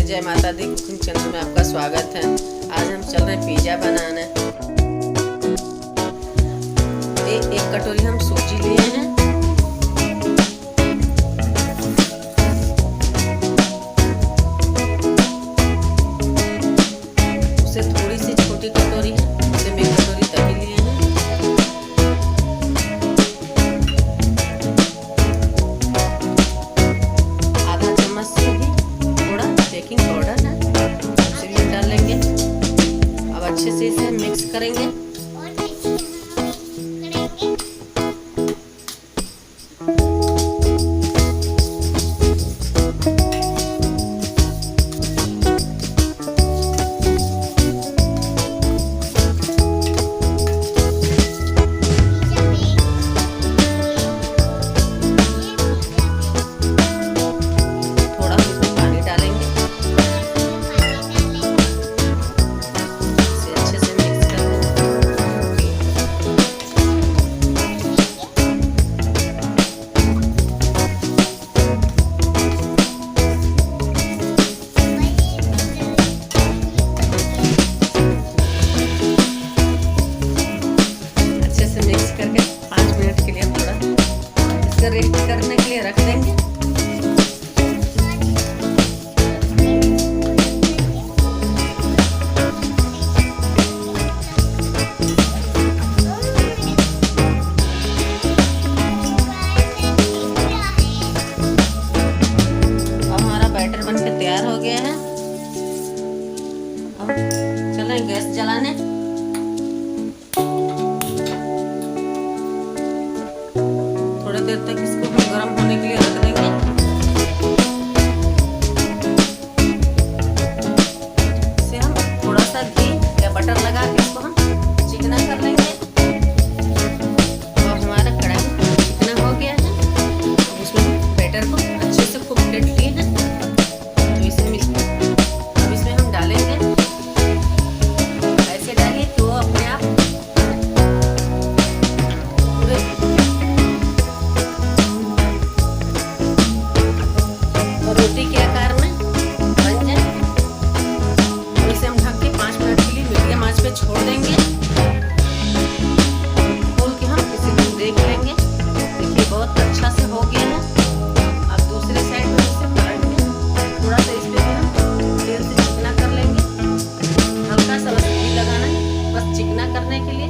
जय माता दी cooking channel में आपका स्वागत है। आज हम चल रहे हैं पिज़्ज़ा बनाने। एक कटोरी हम सूजी लिए हैं। उसे थोड़ी सी छोटी कटोरी है, उसे एक कटोरी तभी लिए हैं। आधा चम्मच से भी थोड़ा बेकिंग पाउडर है, उसे भी डाल लेंगे। अब अच्छे से इसे मिक्स करेंगे। रेस्ट करने के लिए रख देंगे। अब हमारा बैटर बनके तैयार हो गया है। अब चलें गैस जलाने। थोड़ी देर तक इसको भी गर्म होने के लिए रख देंगे। इसे हम थोड़ा सा घी या बटर लगा के इसको हम चिकना कर लेंगे। और हमारा कढ़ाई चिकना हो गया है। अब उसमें बैटर को अच्छे से खूब फेंट लिए हैं। तो इसे अब इसमें हम डालेंगे। ऐसे डालिए कि वो अपने आप रोटी के आकार में बन जाए। और इसे हम ढक के 5 मिनट के लिए मीडियम आंच पे छोड़ देंगे। खोल के हम इसे देख लेंगे। देखिए बहुत अच्छा से हो गया है। अब दूसरे साइड में इसे पलट के थोड़ा सा इस पे भी हम तेल से चिकना कर लेंगे। हल्का सा बस घी लगाना है, बस चिकना करने के लिए।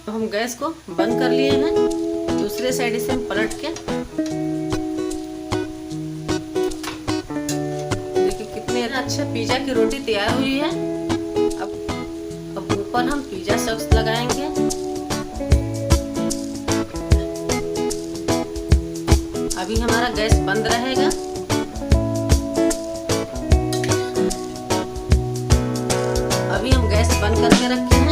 तो हम गैस को बंद कर लिए हैं। दूसरे साइड इसे हम पलट के देखिए कितने अच्छा पिज़्ज़ा की रोटी तैयार हुई है। अब ऊपर हम पिज़्ज़ा सॉस लगाएंगे। अभी हमारा गैस बंद रहेगा। अभी हम गैस बंद करके रखे हैं।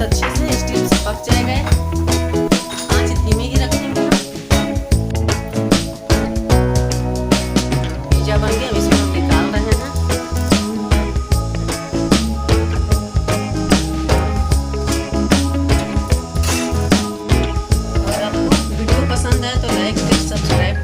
अच्छे से स्टीम से पक जाएगा। आंच धीमी ही रखेंगे। पिज्जा बन गया, इसको हम निकाल रहे हैं। अगर आपको वीडियो पसंद है तो लाइक शेयर सब्सक्राइब